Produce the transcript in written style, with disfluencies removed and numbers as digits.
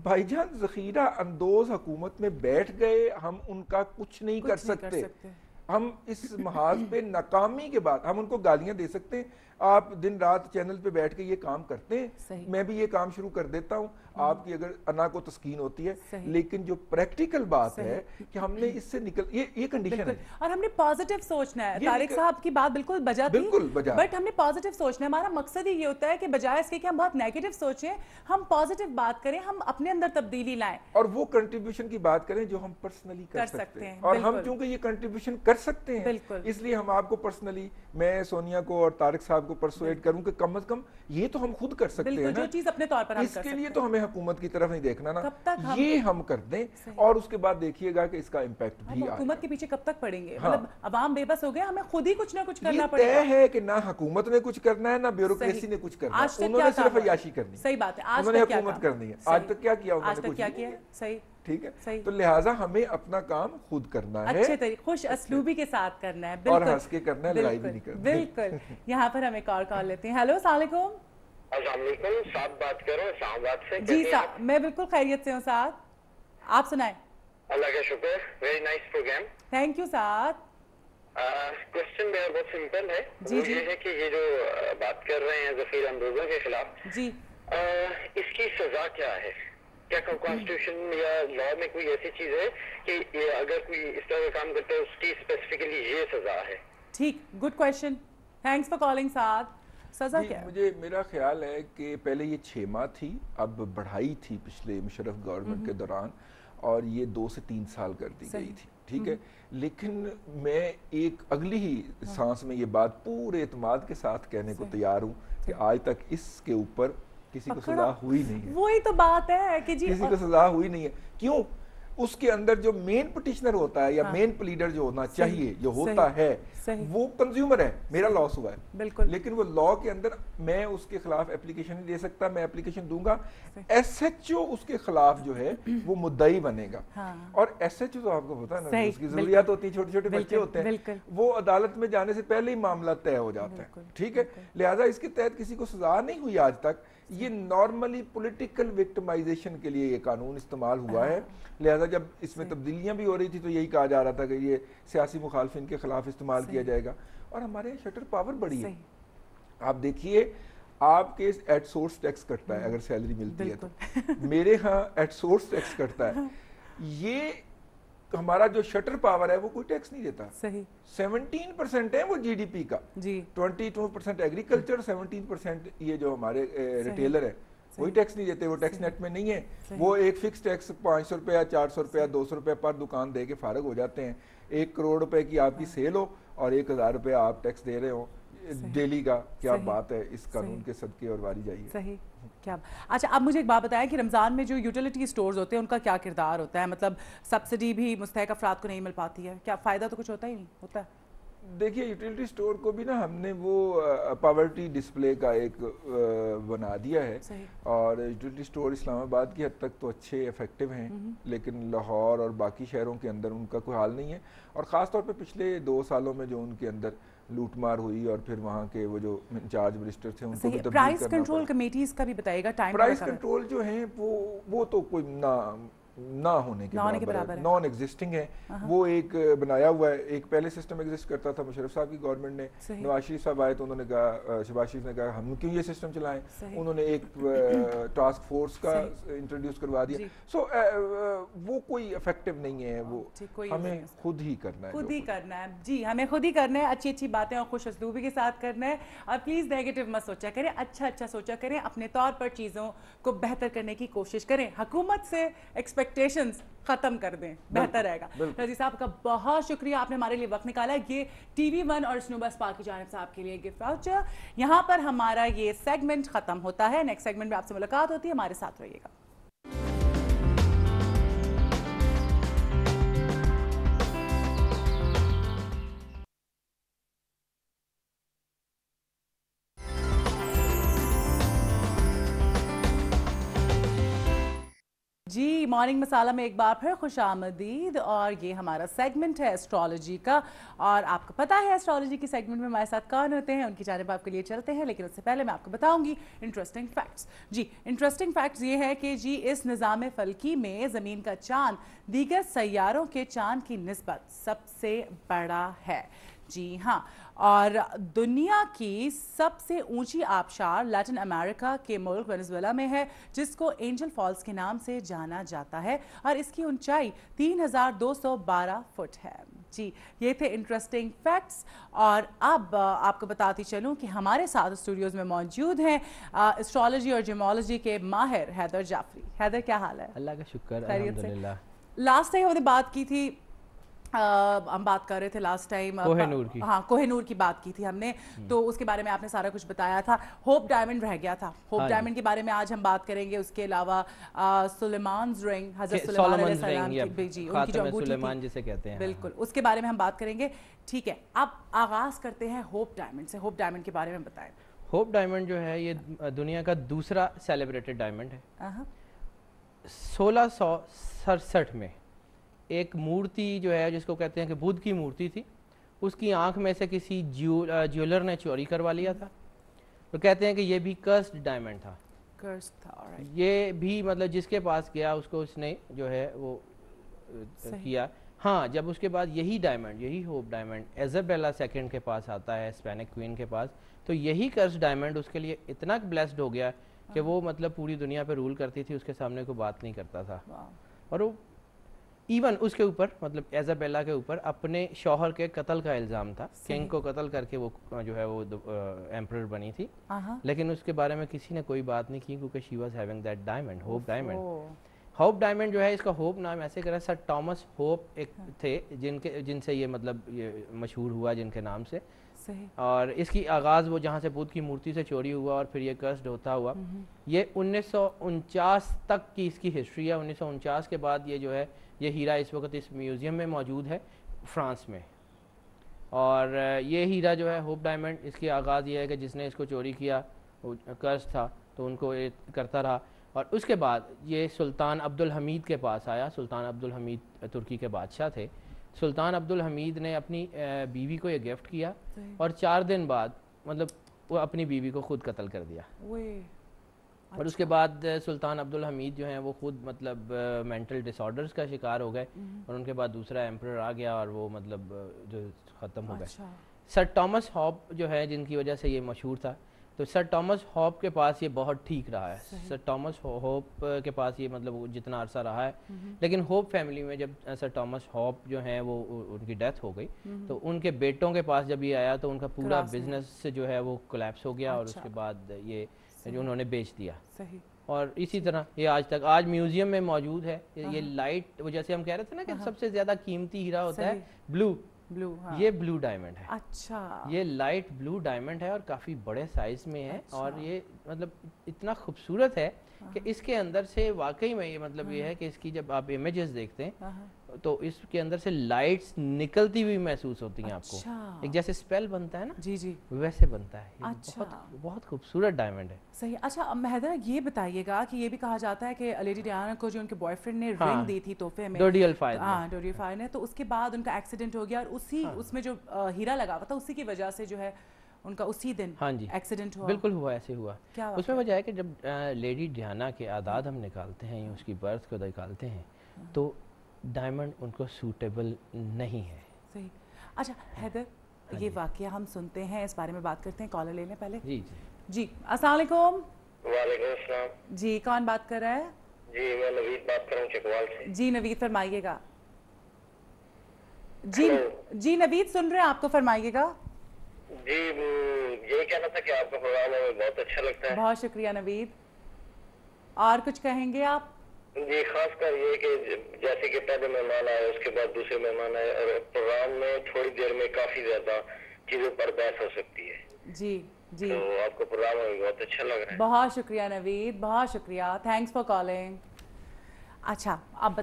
भाईजान जखीरा अंदोज हुकूमत में बैठ गए, हम उनका कुछ नहीं कर सकते। हम इस महाज पे नाकामी के बाद हम उनको गालियां दे सकते हैं। आप दिन रात चैनल पे बैठ के ये काम करते हैं, मैं भी ये काम शुरू कर देता हूँ, आपकी अगर अना को तस्कीन होती है, लेकिन जो प्रैक्टिकल बात है कि हमने इससे निकल ये कंडीशन है और हमने पॉजिटिव सोचना है। तारिक साहब की बात बिल्कुल बजा थी, बट हमने पॉजिटिव सोचना है। हमारा मकसद ही ये होता है कि बजाय इसके कि हम बहुत नेगेटिव सोचें, हम पॉजिटिव बात करें, हम अपने अंदर तब्दीली लाएं और वो कंट्रीब्यूशन की बात करें जो हम पर्सनली कर सकते हैं। और हम क्योंकि ये कंट्रीब्यूशन कर सकते हैं, इसलिए हम आपको पर्सनली, मैं सोनिया को और तारिक साहब को परसुएट करूं कि कम से कम ये तो हम खुद कर सकते हैं ना, जो चीज अपने तौर पर हम इसके लिए तो हमें हुकूमत की तरफ नहीं देखना ना, ये हम कर दें और उसके बाद देखिएगा कि इसका इम्पैक्ट भी आएगा। हुकूमत के पीछे कब तक पड़ेंगे? मतलब अवाम बेबस हो गए, हमें खुद ही कुछ ना कुछ करना पड़ेगा। तय है कि ना हुकूमत ने कुछ करना है, ना ब्यूरोक्रेसी ने कुछ करना है, उन्होंने सिर्फ अय्याशी करनी। सही बात है, उन्होंने हुकूमत करनी है। आज तक क्या किया उन्होंने? कुछ नहीं किया। सही, ठीक है, तो लिहाजा हमें अपना काम खुद करना है, अच्छे तरीके, खुश असलूबी के साथ करना है, और हंस के करना है, लड़ाई भी नहीं करनी। बिल्कुल। यहाँ पर हम एक और कॉल लेते हैं। हेलो, अस्सलाम वालेकुम। साहब बात करो इस्लामाबाद से। जी साहब, मैं बिल्कुल खैरियत से हूँ साहब, आप सुनाएं। अल्लाह का शुक्र, very nice program. Thank you साहब। क्वेश्चन मेरा बहुत सिंपल है, जी वो ये है कि ये जो बात कर रहे हैं ज़फ़ीर अंदोज़ों के खिलाफ, जी इसकी सजा क्या है? क्या कॉन्स्टिट्यूशन या लॉ में कोई ऐसी चीज है कि ये अगर कोई इस तरह का काम करता है उसकी स्पेसिफिकली ये सजा है? ठीक, good question, thanks for calling साहब। सजा क्या है? मुझे मेरा ख्याल है कि पहले ये 6 माह थी, अब बढ़ाई थी पिछले मुशर्रफ गवर्नमेंट के दौरान, और ये 2 से 3 साल कर दी गई थी। ठीक है, लेकिन मैं एक अगली ही सांस में ये बात पूरे एतमाद के साथ कहने को तैयार हूँ कि आज तक इसके ऊपर किसी को सजा हुई नहीं है। वही तो बात है कि जी किसी को सजा हुई नहीं है। क्यों? उसके अंदर जो मेन पिटिशनर होता है या मेन प्लीडर जो होना चाहिए, जो होता है, वो कंज्यूमर है। मेरा लॉस हुआ है, बिल्कुल, लेकिन वो लॉ के अंदर मैं उसके खिलाफ एप्लीकेशन नहीं दे सकता। मैं एप्लीकेशन दूंगा, एसएचओ उसके खिलाफ जो है वो मुद्दई बनेगा। और एसएचओ तो आपको पता है ना, उसकी जरूरियात होती है, छोटे छोटे बच्चे होते हैं, वो अदालत में जाने से पहले ही मामला तय हो जाता है। ठीक है, लिहाजा इसके तहत किसी को सजा नहीं हुई आज तक। ये नॉर्मली पॉलिटिकल विक्टिमाइजेशन के लिए ये कानून इस्तेमाल हुआ है। लिहाजा जब इसमें तब्दीलियां भी हो रही थी तो यही कहा जा रहा था कि ये सियासी मुखालफिन के खिलाफ इस्तेमाल किया जाएगा। और हमारे यहाँ शटर पावर बड़ी है। आप देखिए, आपके एट सोर्स टैक्स कटता है अगर सैलरी मिलती है तो, मेरे यहाँ एट सोर्स टैक्स कटता है। ये हमारा जो शटर पावर है वो कोई टैक्स नहीं देता। सही, 17% है वो जीडीपी का जी, 22% एग्रीकल्चर, 17% ये जो हमारे रिटेलर है कोई टैक्स नहीं देते। वो टैक्स नेट में नहीं है, वो एक फिक्स टैक्स 500 रुपया, 400 रुपया, 200 रुपया पर दुकान दे के फारग हो जाते हैं। 1 करोड़ रुपए की आपकी सेल हो और 1000 रुपया आप टैक्स दे रहे हो डेली का। क्या बात है, इस कानून के सदके और वारी जाइए। सही, क्या? अच्छा, अब मुझे एक बात बताएं कि रमज़ान में जो यूटिलिटी स्टोर्स होते हैं उनका क्या किरदार होता है? मतलब सब्सिडी भी मुस्तहक अफराद को नहीं मिल पाती है, क्या फ़ायदा तो कुछ होता ही नहीं होता है? देखिए, यूटिलिटी स्टोर को भी ना हमने वो पॉवर्टी डिस्प्ले का एक बना दिया है। और यूटिलिटी स्टोर इस्लामाबाद की हद तक तो अच्छे इफेक्टिव हैं, लेकिन लाहौर और बाकी शहरों के अंदर उनका कोई हाल नहीं है। और ख़ास तौर पे पिछले 2 सालों में जो उनके अंदर लूटमार हुई और फिर वहाँ के वो जो इंचार्ज मिनिस्टर थे उनको भी प्राइस कंट्रोल कमेटीज का भी बताइएगा। टाइम प्राइस कंट्रोल जो है वो तो कोई ना होने के बराबर है, नॉन एग्जिस्टिंग है। वो एक बनाया हुआ है, एक पहले सिस्टम एग्जिस्ट करता था मुशर्रफ साहब की गवर्नमेंट ने। नवाज शरीफ साहब आए तो उन्होंने कहा, शहबाज शरीफ ने कहा हम क्यों ये सिस्टम चलाएं, उन्होंने एक टास्क फोर्स का इंट्रोड्यूस करवा दिया। सो वो कोई इफेक्टिव नहीं है, वो हमें खुद ही करना है, खुद ही करना है। जी, हमें खुद ही करना है, अच्छी अच्छी बातें और खुश असलूबी के साथ करना है। और प्लीज़ नेगेटिव मत सोचा करें, अच्छा अच्छा सोचा करें, अपने तौर पर चीज़ों को बेहतर करने की कोशिश करें। हुकूमत से एक्सपेक्टेशंस खत्म कर दें, बेहतर रहेगा। रजी साहब का बहुत शुक्रिया, आपने हमारे लिए वक्त निकाला। ये TV1 और स्नूबा स्पा की जानिब से आपके लिए गिफ्ट वाउचर। यहाँ पर हमारा ये सेगमेंट खत्म होता है। नेक्स्ट सेगमेंट में आपसे मुलाकात होती है, हमारे साथ रहिएगा। जी मॉर्निंग मसाला में एक बार फिर खुशामदीद। और ये हमारा सेगमेंट है एस्ट्रोलॉजी का, और आपको पता है एस्ट्रोलॉजी की सेगमेंट में हमारे साथ कौन होते हैं, उनकी जानिब आपके लिए चलते हैं। लेकिन उससे पहले मैं आपको बताऊंगी इंटरेस्टिंग फैक्ट्स। जी इंटरेस्टिंग फैक्ट्स ये है कि जी इस निज़ाम फल्की में ज़मीन का चांद दीगर सैयारों के चांद की निस्बत सबसे बड़ा है। जी हाँ, और दुनिया की सबसे ऊंची आबशार लैटिन अमेरिका के मुल्क वेनेजुएला में है, जिसको एंजल फॉल्स के नाम से जाना जाता है, और इसकी ऊंचाई 3212 फुट है। जी ये थे इंटरेस्टिंग फैक्ट्स। और अब आपको बताती चलूं कि हमारे साथ स्टूडियोज़ में मौजूद हैं एस्ट्रोलॉजी और जियोलॉजी के माहिर हैदर जाफरी। हैदर क्या हाल है? अल्लाह का शुक्र, अल्हम्दुलिल्लाह। लास्ट टाइम हमने बात की थी, हम बात कर रहे थे लास्ट टाइम कोहिनूर की। हाँ कोहिनूर की बात की थी हमने, तो उसके बारे में आपने सारा कुछ बताया था। होप डायमंड रह गया था, होप डायमंड के बारे में आज हम बात करेंगे। उसके अलावा सुलेमान्स रिंग, हज़रत सुलेमान अलैहिस्सलाम की जी उनकी जो अंगूठी थी, जिसे कहते हैं, बिल्कुल उसके बारे में हम बात करेंगे। ठीक है, अब आगाज करते हैं होप डायमंड से। होप डायमंड के बारे में बताएं। होप डायमंड जो है ये दुनिया का दूसरा सेलिब्रेटेड डायमंड है। 1667 में एक मूर्ति जो है जिसको कहते हैं कि बुद्ध की मूर्ति थी, उसकी आंख में से किसी ज्वेलर ने चोरी करवा लिया था। तो कहते हैं कि ये भी कर्स्ड डायमंड था। ये भी मतलब जिसके पास गया उसको उसने जो है वो किया। हाँ, जब उसके बाद यही डायमंड, यही होप डायमंड इज़ाबेला सेकंड के पास आता है, स्पेनिक क्वीन के पास, तो यही कर्स्ड डायमंड उसके लिए इतना ब्लेस्ड हो गया कि वो मतलब पूरी दुनिया पे रूल करती थी, उसके सामने कोई बात नहीं करता था। और वो इवन उसके ऊपर मतलब इज़ाबेला के ऊपर अपने शौहर के कत्ल का इल्ज़ाम था। किंग को कत्ल करके वो जो है वो एम्परर बनी थी, लेकिन उसके बारे में किसी ने कोई बात नहीं की, क्योंकि she was having that diamond, hope diamond. Hope diamond जो है, इसका होप नाम ऐसे करा, सर थॉमस होप एक थे जिनसे ये मतलब ये मशहूर हुआ जिनके नाम से। सही। और इसकी आगाज़ वो जहाँ से बुद्ध की मूर्ति से चोरी हुआ और फिर ये कर्स्ड होता हुआ, ये 1949 तक की इसकी हिस्ट्री है। 1949 के बाद ये जो है ये हीरा इस वक्त इस म्यूज़ियम में मौजूद है फ्रांस में। और ये हीरा जो है होप डायमंड, इसकी आगाज़ ये है कि जिसने इसको चोरी किया वो कर्ज था तो उनको ये करता रहा। और उसके बाद ये सुल्तान अब्दुल हमीद के पास आया। सुल्तान अब्दुल हमीद तुर्की के बादशाह थे। सुल्तान अब्दुल हमीद ने अपनी बीवी को ये गिफ्ट किया, और 4 दिन बाद मतलब वो अपनी बीवी को खुद कत्ल कर दिया। और उसके बाद सुल्तान अब्दुल हमीद जो हैं वो खुद मतलब मेंटल डिसऑर्डर्स का शिकार हो गए, और उनके बाद दूसरा एम्परर आ गया और वो मतलब जो ख़त्म हो गए। सर थॉमस हॉप जो है जिनकी वजह से ये मशहूर था, तो सर थॉमस हॉप के पास ये बहुत ठीक रहा है। सर थॉमस होप के पास ये मतलब जितना अरसा रहा है, लेकिन होप फैमिली में जब सर थॉमस हॉप जो हैं वो उनकी डेथ हो गई, तो उनके बेटों के पास जब ये आया तो उनका पूरा बिजनेस जो है वो कोलैप्स हो गया। और उसके बाद ये जो उन्होंने बेच दिया। सही। और इसी तरह ये आज म्यूजियम में मौजूद है। ये लाइट, वो जैसे हम कह रहे थे ना कि सबसे ज्यादा कीमती हीरा होता है ब्लू, ये ब्लू डायमंड है। अच्छा। ये लाइट ब्लू डायमंड है और काफ़ी बड़े साइज में है। और ये मतलब इतना खूबसूरत है कि इसके अंदर से वाकई में ये मतलब ये है कि इसकी जब आप इमेजेस देखते हैं तो इसके अंदर से लाइट्स निकलती हुई महसूस होती हैं आपको। एक जैसे स्पेल बनता है ना, जी जी, वैसे बनता है। अच्छा। बहुत खूबसूरत डायमंड है। सही। अच्छा हैदर, ये बताइएगा कि ये भी कहा जाता है कि लेडी डायना को जो उनके बॉयफ्रेंड ने रिंग दी थी तोहफे में, डोरियल फायर ने, तो उसके बाद उनका एक्सीडेंट हो गया, और उसी उसमें जो हीरा लगा हुआ था उसी की वजह से जो है उनका उसी दिन एक्सीडेंट हुआ। बिल्कुल हुआ, ऐसे हुआ। क्या उसमें वजह है कि जब लेडी डायना के आदाद हम निकालते हैं, उसकी बर्थ को निकालते हैं, तो डायमंड उनको सूटेबल नहीं है। सही। अच्छा हैदर, ये वाकया हम सुनते हैं, इस बारे में बात करते हैं। कॉलर लेने पहले। जी जी अस्सलाम वालेकुम। वालेकुम अस्सलाम। जी कौन बात कर रहा है? जी मैं नवीद बात कर रहा हूँ चकवाल से। जी नवीद फरमाइएगा। जी नवीद सुन रहे हैं आपको, फरमाइएगा। जी ये कहना था कि आपका प्रोग्राम हमें बहुत अच्छा लगता है। बहुत शुक्रिया नवीद। और कुछ कहेंगे आप? जी खासकर ये कि जैसे कि पहले मेहमान आए, उसके बाद दूसरे मेहमान आए, और प्रोग्राम में थोड़ी देर में काफी ज्यादा चीजों पर बहस हो सकती है। जी जी, तो आपका प्रोग्राम हमें बहुत अच्छा लग रहा है। बहुत शुक्रिया नवीद, बहुत शुक्रिया, थैंक्स फॉर कॉलिंग। अच्छा अब